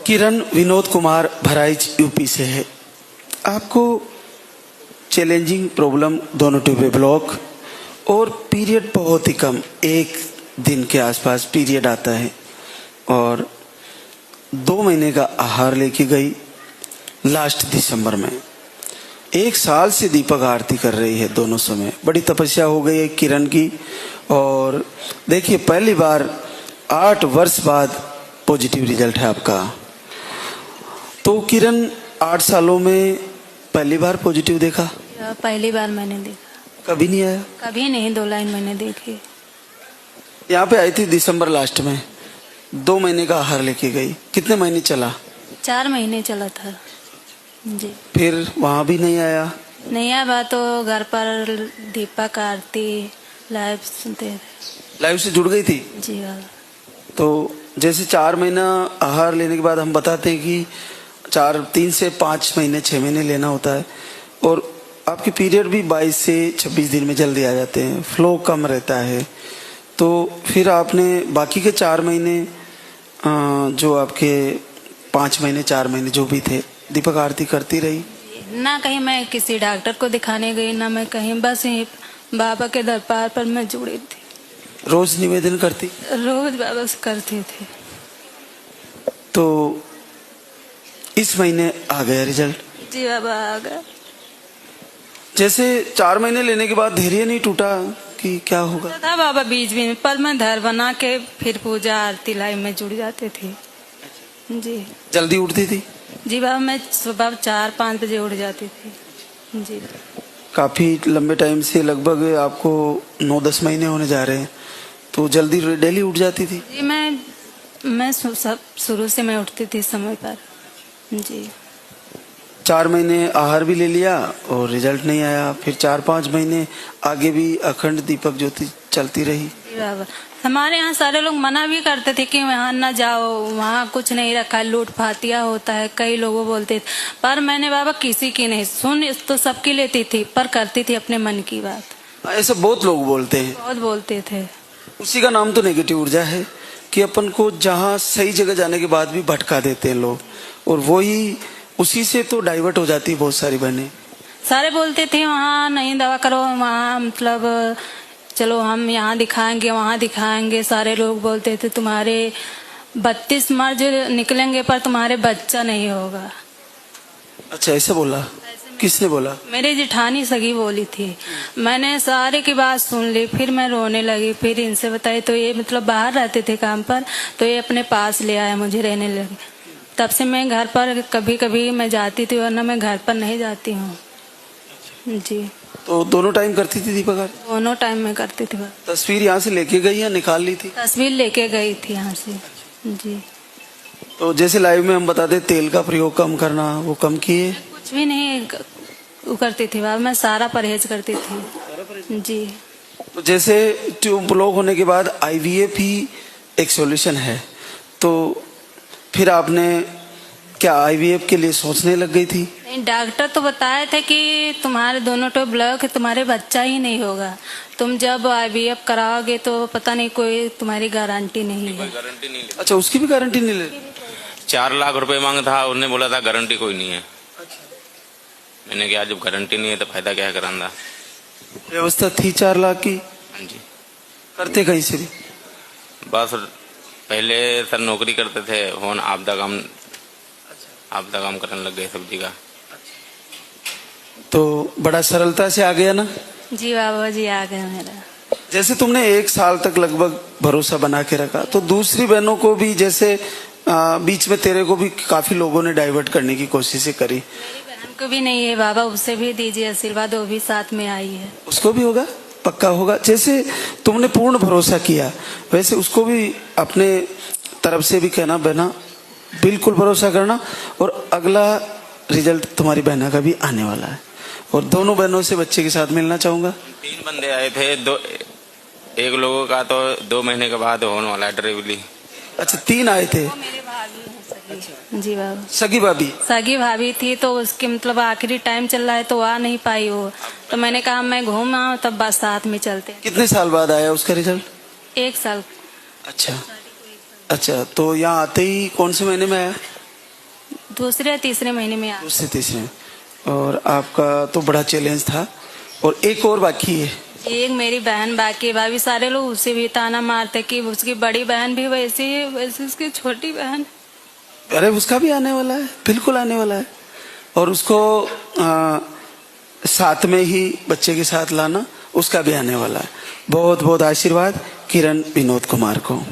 किरण Vinod Kumar भराइच UP से है। आपको चैलेंजिंग प्रॉब्लम दोनों ट्यूब ब्लॉक और पीरियड बहुत ही कम, 1 दिन के आसपास पीरियड आता है और 2 महीने का आहार लेके गई लास्ट दिसंबर में। 1 साल से दीपक आरती कर रही है दोनों समय। बड़ी तपस्या हो गई है किरण की। और देखिए पहली बार 8 वर्ष बाद पॉजिटिव रिजल्ट है आपका। तो किरण 8 सालों में पहली बार पॉजिटिव देखा? पहली बार मैंने देखा। कभी नहीं आया? कभी नहीं, 2 लाइन मैंने देखी। यहाँ पे आई थी दिसंबर लास्ट में, 2 महीने का आहार लेके गई। कितने महीने चला? 4 महीने चला था जी। फिर वहाँ भी नहीं आया? नहीं आया तो घर पर दीपक आरती लाइव सुनते थे। लाइव से जुड़ गई थी जी हाँ। तो जैसे 4 महीना आहार लेने के बाद हम बताते हैं कि 3 से 5 महीने 6 महीने लेना होता है और आपके पीरियड भी 22 से 26 दिन में जल्दी आ जाते हैं, फ्लो कम रहता है। तो फिर आपने बाकी के 4 महीने जो आपके 5 महीने 4 महीने जो भी थे दीपक आरती करती रही? ना कहीं मैं किसी डॉक्टर को दिखाने गई, ना मैं कहीं, बस यहीं बाबा के दरबार पर मैं जुड़ी थी। रोज निवेदन करती? रोज बाबा से करती थी। तो इस महीने आ गया रिजल्ट? जी बाबा आ गया। जैसे 4 महीने लेने के बाद धैर्य नहीं टूटा कि क्या होगा? था बाबा बीच में, पर मैं धर बना के फिर पूजा आरती लाइव में जुड़ जाते थे जी। जल्दी उठती थी? जी बाबा मैं सुबह 4-5 बजे उठ जाती थी जी। काफी लंबे टाइम से, लगभग आपको 9-10 महीने होने जा रहे हैं, तो जल्दी डेली उठ जाती थी? जी मैं सब शुरू से मैं उठती थी समय पर जी। 4 महीने आहार भी ले लिया और रिजल्ट नहीं आया। फिर 4-5 महीने आगे भी अखंड दीपक ज्योति चलती रही? जी बाबा। हमारे यहाँ सारे लोग मना भी करते थे कि वहाँ न जाओ, वहाँ कुछ नहीं रखा, लूट फातिया होता है, कई लोगों बोलते थे। पर मैंने बाबा किसी की नहीं सुन, तो सबकी लेती थी, पर करती थी अपने मन की बात। ऐसा बहुत लोग बोलते हैं, बहुत बोलते थे। उसी का नाम तो नेगेटिव ऊर्जा है कि अपन को जहाँ सही जगह जाने के बाद भी भटका देते हैं लोग, और वही उसी से तो डाइवर्ट हो जाती है बहुत सारी बहनें। सारे बोलते थे वहाँ नहीं दवा करो, वहाँ मतलब चलो हम यहाँ दिखाएंगे वहाँ दिखाएंगे। सारे लोग बोलते थे तुम्हारे 32 मर्ज निकलेंगे पर तुम्हारे बच्चा नहीं होगा। अच्छा, ऐसा बोला? किसने बोला? मेरी जेठानी सगी बोली थी। मैंने सारे की बात सुन ली, फिर मैं रोने लगी। फिर इनसे बताई तो ये मतलब बाहर रहते थे काम पर, तो ये अपने पास ले आया, मुझे रहने लगे। तब से मैं घर पर कभी कभी मैं जाती थी, वरना मैं घर पर नहीं जाती हूँ जी। तो दोनों टाइम करती थी दीपक आरती? दोनों टाइम में करती थी। तस्वीर यहाँ से लेके गई या निकाल ली थी? तस्वीर लेके गई थी यहाँ से जी। तो जैसे लाइव में हम बताते तेल का प्रयोग कम करना, वो कम किए? कुछ भी नहीं करती थी बाबा, मैं सारा परहेज करती थी जी। तो जैसे ट्यूब ब्लॉक होने के बाद IVF ही एक सॉल्यूशन है, तो फिर आपने क्या IVF के लिए सोचने लग गई थी? नहीं, डॉक्टर तो बताए थे कि तुम्हारे दोनों ट्यूब ब्लॉक है, तुम्हारे बच्चा ही नहीं होगा। तुम जब IVF कराओगे तो पता नहीं, कोई तुम्हारी गारंटी नहीं है। गारंटी नहीं ले। अच्छा, उसकी भी गारंटी नहीं ले? 4 लाख रुपए मांगा था, उन्होंने बोला था गारंटी कोई नहीं है। मैंने कहा जब गारंटी नहीं है तो फायदा क्या है कराना। व्यवस्था थी 4 लाख की? हाँ जी। करते कहीं से भी? बस पहले सर नौकरी करते थे, होन आपदा काम करने लग गए सब्जी का। तो बड़ा सरलता से आ गया ना? जी बाबा जी आ गया मेरा। जैसे तुमने 1 साल तक लगभग भरोसा बना के रखा, तो दूसरी बहनों को भी, जैसे बीच में तेरे को भी काफी लोगों ने डाइवर्ट करने की कोशिश करी। मेरी बहन को भी नहीं है बाबा, उससे भी दीजिए आशीर्वाद, वो भी साथ में आई है। उसको भी होगा, पक्का होगा। जैसे तुमने पूर्ण भरोसा किया, वैसे उसको भी अपने तरफ से भी कहना, बहना बिल्कुल भरोसा करना, और अगला रिजल्ट तुम्हारी बहना का भी आने वाला है। और दोनों बहनों से बच्चे के साथ मिलना चाहूंगा। 3 बंदे आए थे, एक लोगों का तो 2 महीने के बाद होने वाला है डिलीवरी। अच्छा, 3 आए थे? वो मेरे भाभी हैं सगी। जी बाबा। सगी भाभी? सगी भाभी थी, तो उसके मतलब आखिरी टाइम चल रहा है तो आ नहीं पाई वो, तो मैंने कहा मैं घूम आऊँ तब बस साथ में चलते। कितने साल बाद आया उसका रिजल्ट? 1 साल। अच्छा, अच्छा, तो यहाँ आते ही कौन से महीने में आया? दूसरे या तीसरे महीने में आ। दूसरे तीसरे। और आपका तो बड़ा चैलेंज था। और एक और बाकी है। एक मेरी बहन बाकी है, भाभी सारे लोग उसे भी ताना मारते कि उसकी बड़ी बहन भी वैसी है वैसे उसकी छोटी बहन। अरे उसका भी आने वाला है, बिल्कुल आने वाला है। और उसको साथ में ही बच्चे के साथ लाना, उसका भी आने वाला है। बहुत बहुत आशीर्वाद किरण विनोद कुमार को।